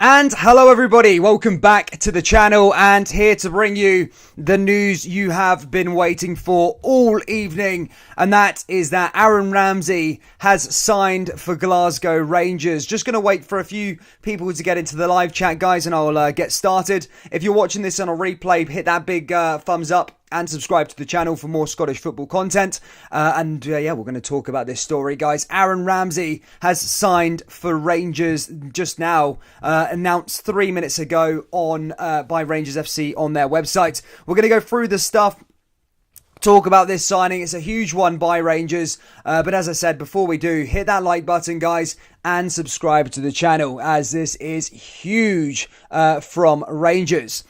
And hello everybody, welcome back to the channel and here to bring you the news you have been waiting for all evening, and that is that Aaron Ramsey has signed for Glasgow Rangers. Just going to wait for a few people to get into the live chat, guys, and I'll get started. If you're watching this on a replay, hit that big thumbs up and subscribe to the channel for more Scottish football content. We're going to talk about this story, guys. Aaron Ramsey has signed for Rangers just now, announced 3 minutes ago on by Rangers FC on their website. We're going to go through the stuff, talk about this signing. It's a huge one by Rangers, but as I said, before we do, hit that like button, guys, and subscribe to the channel, as this is huge from Rangers.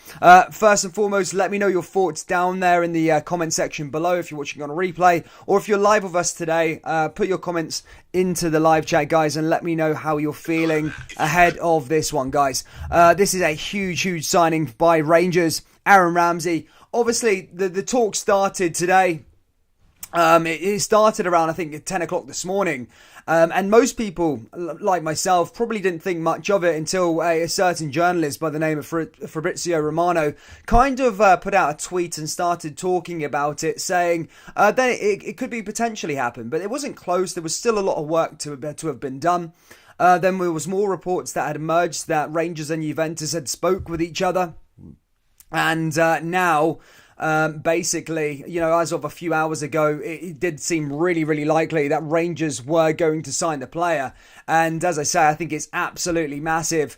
First and foremost, let me know your thoughts down there in the comment section below if you're watching on a replay, or if you're live with us today, put your comments into the live chat, guys, and let me know how you're feeling ahead of this one, guys. This is a huge signing by Rangers. Aaron Ramsey. Obviously, the talk started today. It started around, I think, 10 o'clock this morning. And most people, like myself, probably didn't think much of it until a certain journalist by the name of Fabrizio Romano kind of put out a tweet and started talking about it, saying that it could be potentially happen. But it wasn't close. There was still a lot of work to have been done. Then there was more reports that had emerged that Rangers and Juventus had spoke with each other. And now, basically, as of a few hours ago, it did seem really likely that Rangers were going to sign the player. And as I say, I think it's absolutely massive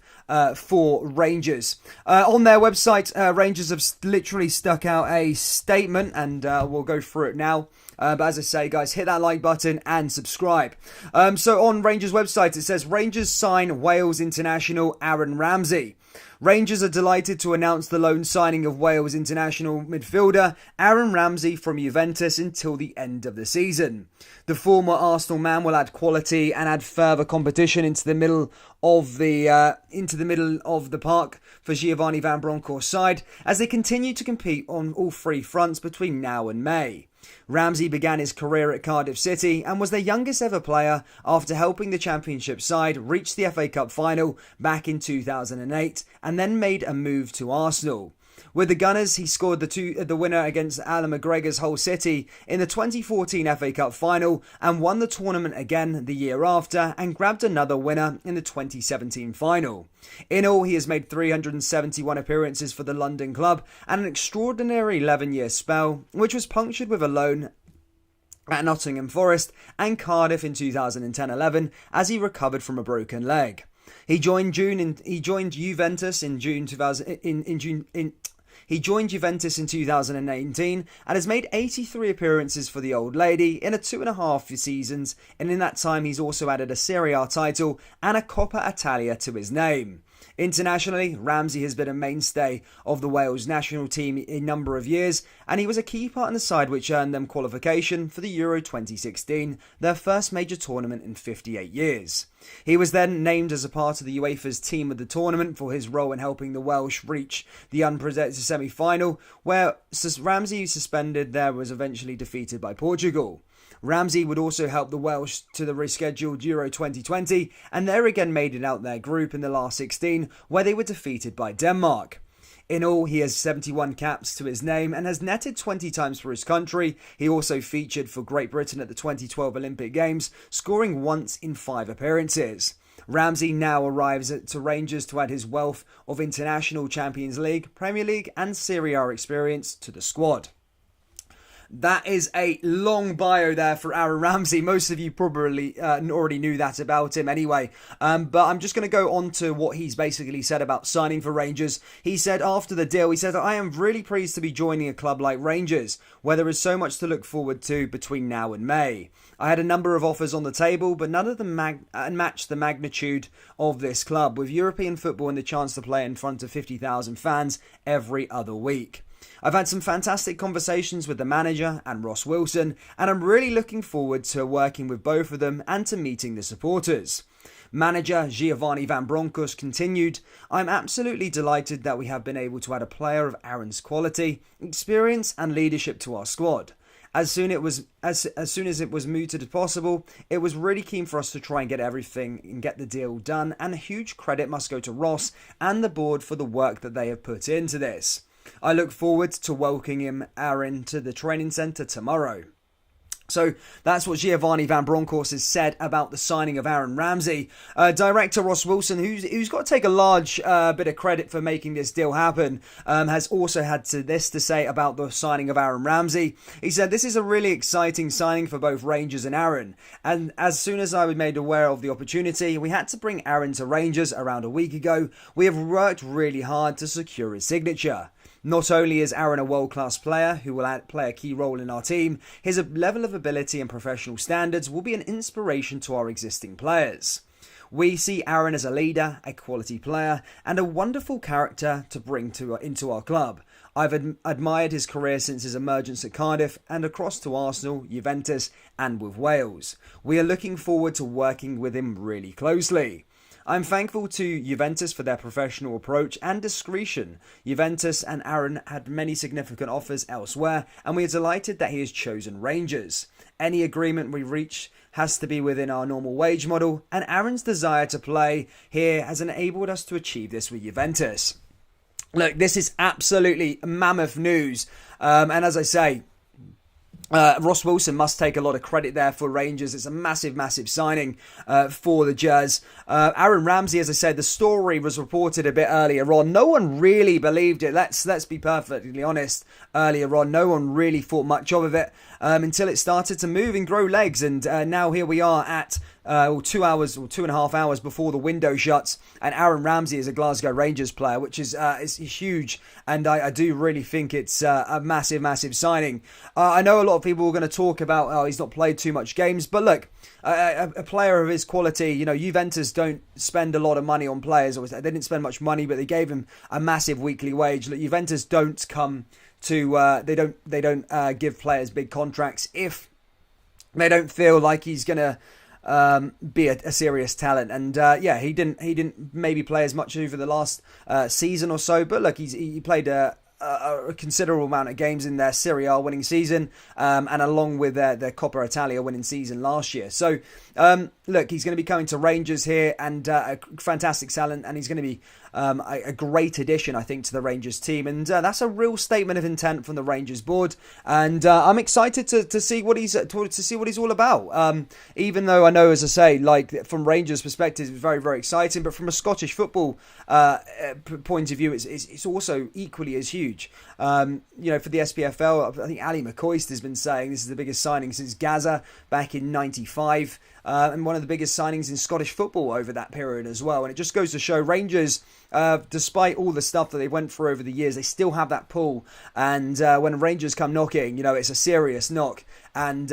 for Rangers. On their website, Rangers have literally stuck out a statement, and we'll go through it now. But as I say, guys, hit that like button and subscribe. So on Rangers' website, it says, Rangers sign Wales international Aaron Ramsey. Rangers are delighted to announce the loan signing of Wales international midfielder Aaron Ramsey from Juventus until the end of the season. The former Arsenal man will add quality and add further competition into the middle of the park for Giovanni Van Bronckhorst's side as they continue to compete on all three fronts between now and May. Ramsey began his career at Cardiff City and was their youngest ever player after helping the Championship side reach the FA Cup final back in 2008 and then made a move to Arsenal. With the Gunners, he scored the winner against Alan McGregor's Hull City in the 2014 FA Cup final and won the tournament again the year after and grabbed another winner in the 2017 final. In all, he has made 371 appearances for the London club and an extraordinary 11-year spell, which was punctured with a loan at Nottingham Forest and Cardiff in 2010-11 as he recovered from a broken leg. He joined Juventus in 2018 and has made 83 appearances for the Old Lady in 2.5 seasons, and in that time he's also added a Serie A title and a Coppa Italia to his name. Internationally, Ramsey has been a mainstay of the Wales national team in a number of years, and he was a key part in the side which earned them qualification for the Euro 2016, their first major tournament in 58 years. He was then named as a part of the UEFA's team of the tournament for his role in helping the Welsh reach the unprecedented semi-final, where Ramsey, suspended there, was eventually defeated by Portugal. Ramsey would also help the Welsh to the rescheduled Euro 2020 and there again made it out their group in the last 16 where they were defeated by Denmark. In all, he has 71 caps to his name and has netted 20 times for his country. He also featured for Great Britain at the 2012 Olympic Games, scoring once in 5 appearances. Ramsey now arrives to Rangers to add his wealth of international Champions League, Premier League and Serie A experience to the squad. That is a long bio there for Aaron Ramsey. Most of you probably already knew that about him anyway. But I'm just going to go on to what he's basically said about signing for Rangers. He said after the deal, he said, I am really pleased to be joining a club like Rangers, where there is so much to look forward to between now and May. I had a number of offers on the table, but none of them matched the magnitude of this club, with European football and the chance to play in front of 50,000 fans every other week. I've had some fantastic conversations with the manager and Ross Wilson, and I'm really looking forward to working with both of them and to meeting the supporters. Manager Giovanni Van Bronckhorst continued, I'm absolutely delighted that we have been able to add a player of Aaron's quality, experience and leadership to our squad. As soon as it was mooted as possible, it was really keen for us to try and get everything and get the deal done, and a huge credit must go to Ross and the board for the work that they have put into this. I look forward to welcoming Aaron to the training centre tomorrow. So that's what Giovanni Van Bronckhorst has said about the signing of Aaron Ramsey. Director Ross Wilson, who's got to take a large bit of credit for making this deal happen, has also had this to say about the signing of Aaron Ramsey. He said, "This is a really exciting signing for both Rangers and Aaron. And as soon as I was made aware of the opportunity, we had to bring Aaron to Rangers around a week ago. We have worked really hard to secure his signature. Not only is Aaron a world-class player who will play a key role in our team, his level of ability and professional standards will be an inspiration to our existing players. We see Aaron as a leader, a quality player, and a wonderful character to bring into our club. I've admired his career since his emergence at Cardiff and across to Arsenal, Juventus, and with Wales. We are looking forward to working with him really closely. I'm thankful to Juventus for their professional approach and discretion. Juventus and Aaron had many significant offers elsewhere, and we are delighted that he has chosen Rangers. Any agreement we reach has to be within our normal wage model, and Aaron's desire to play here has enabled us to achieve this with Juventus." Look, this is absolutely mammoth news, and as I say, Ross Wilson must take a lot of credit there for Rangers. It's a massive, massive signing for the Jazz. Aaron Ramsey, as I said, the story was reported a bit earlier on. No one really believed it. Let's be perfectly honest. Earlier on, no one really thought much of it until it started to move and grow legs. And now here we are at 2 hours or 2.5 hours before the window shuts, and Aaron Ramsey is a Glasgow Rangers player, which is huge, and I do really think it's a massive, massive signing. I know a lot of people are going to talk about, he's not played too much games, but look, a player of his quality, Juventus don't spend a lot of money on players. They didn't spend much money, but they gave him a massive weekly wage. Look, Juventus don't come to, they don't give players big contracts if they don't feel like he's going to be a serious talent. And he didn't maybe play as much over the last season or so, but look, he played a considerable amount of games in their Serie A winning season, and along with their Coppa Italia winning season last year. So look, he's going to be coming to Rangers here, and a fantastic talent, and he's going to be a great addition, I think, to the Rangers team, and that's a real statement of intent from the Rangers board, and I'm excited to see what he's all about. Even though I know, as I say, like from Rangers' perspective, it's very, very exciting, but from a Scottish football point of view, it's also equally as huge. For the SPFL, I think Ali McCoist has been saying this is the biggest signing since Gaza back in '95. And one of the biggest signings in Scottish football over that period as well. And it just goes to show Rangers, despite all the stuff that they went through over the years, they still have that pull. And when Rangers come knocking, it's a serious knock. And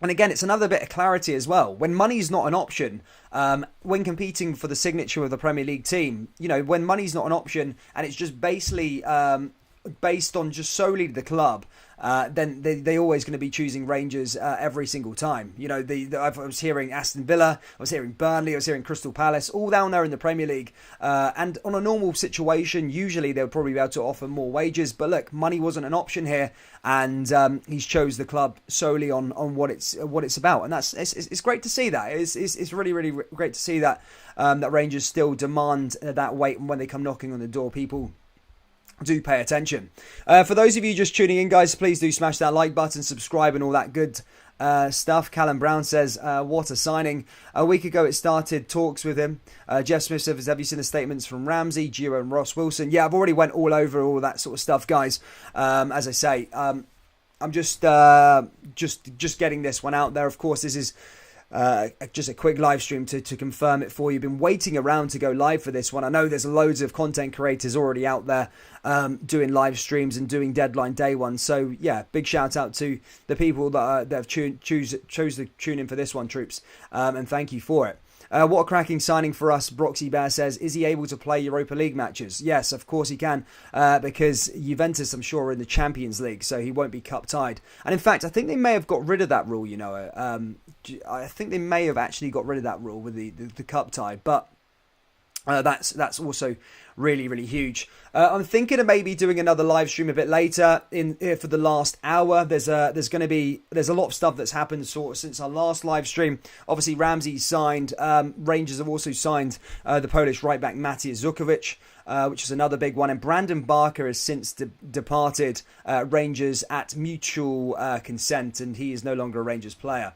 again, it's another bit of clarity as well. When money's not an option, when competing for the signature of the Premier League team, when money's not an option and it's just basically based on just solely the club, then they're always going to be choosing Rangers every single time. I was hearing Aston Villa, I was hearing Burnley, I was hearing Crystal Palace, all down there in the Premier League. And on a normal situation, usually they'll probably be able to offer more wages. But look, money wasn't an option here, and he's chose the club solely on what it's about, and it's great to see that. It's really, really great to see that that Rangers still demand that weight, and when they come knocking on the door, people do pay attention. For those of you just tuning in, guys, please do smash that like button, subscribe, and all that good stuff. Callum Brown says, what a signing. A week ago it started talks with him. Jeff Smith says, have you seen the statements from Ramsey, Gio, and Ross Wilson? Yeah, I've already went all over all that sort of stuff, guys. As I say, I'm just getting this one out there. Of course, this is just a quick live stream to confirm it for you. Been waiting around to go live for this one. I know there's loads of content creators already out there doing live streams and doing deadline day ones. So yeah, big shout out to the people that have chose to tune in for this one, troops, and thank you for it. What a cracking signing for us, Broxy Bear says. Is he able to play Europa League matches? Yes, of course he can, because Juventus, I'm sure, are in the Champions League, so he won't be cup tied. And in fact, I think they may have got rid of that rule, I think they may have actually got rid of that rule with the cup tie, but That's also really, really huge. I'm thinking of maybe doing another live stream a bit later for the last hour. There's a lot of stuff that's happened sort of since our last live stream. Obviously, Ramsey signed. Rangers have also signed the Polish right back Mateusz Zukovic, which is another big one. And Brandon Barker has since departed Rangers at mutual consent, and he is no longer a Rangers player.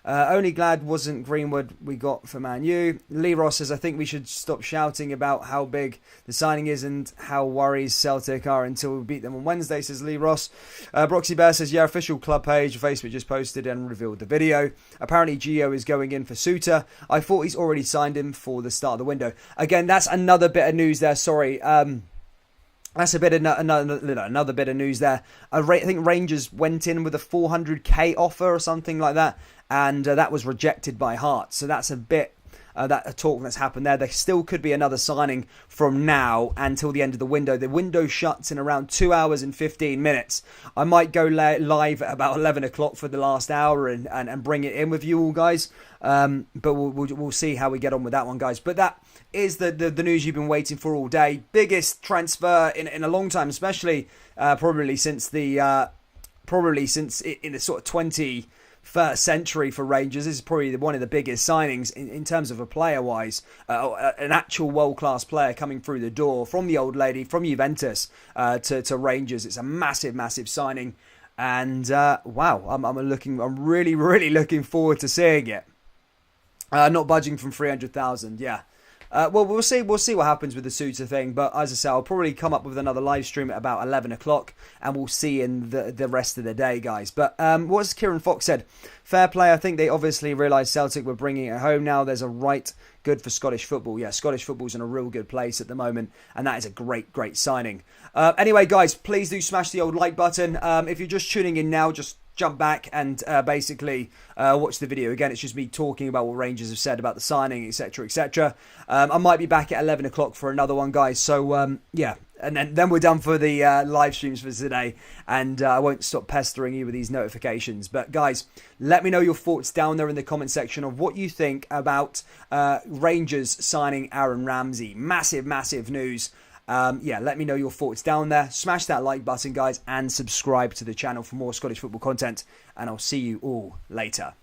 Only glad wasn't Greenwood we got for Man U. Lee Ross says, I think we should stop shouting about how big the signing is and how worries Celtic are until we beat them on Wednesday, says Lee Ross. Broxy Bear says, yeah, official club page, Facebook just posted and revealed the video. Apparently Gio is going in for Suter. I thought he's already signed him for the start of the window. Again, that's another bit of news there, sorry. That's a bit of another bit of news there. I think Rangers went in with a 400k offer or something like that, and that was rejected by Hearts. So that's a bit a talk that's happened there. There still could be another signing from now until the end of the window. The window shuts in around 2 hours and 15 minutes. I might go live at about 11 o'clock for the last hour and bring it in with you all, guys. But we'll see how we get on with that one, guys. But that is the news you've been waiting for all day. Biggest transfer in a long time, especially probably since in the sort of 21st century for Rangers. This is probably one of the biggest signings in terms of a player-wise. An actual world-class player coming through the door from the old lady, from Juventus to Rangers. It's a massive, massive signing. And wow, I'm really, really looking forward to seeing it. Not budging from 300,000, yeah. Well, we'll see what happens with the Suter thing. But as I say, I'll probably come up with another live stream at about 11 o'clock, and we'll see in the rest of the day, guys. But what Kieran Fox said, fair play. I think they obviously realised Celtic were bringing it home now. There's a right good for Scottish football. Yeah, Scottish football's in a real good place at the moment, and that is a great, great signing. Anyway, guys, please do smash the old like button. If you're just tuning in now, just jump back and basically watch the video. Again, it's just me talking about what Rangers have said about the signing, etc, etc. I might be back at 11 o'clock for another one, guys. So yeah, and then we're done for the live streams for today, and I won't stop pestering you with these notifications. But guys, let me know your thoughts down there in the comment section of what you think about Rangers signing Aaron Ramsey. Massive, massive news. Yeah, let me know your thoughts down there. Smash that like button, guys, and subscribe to the channel for more Scottish football content. And I'll see you all later.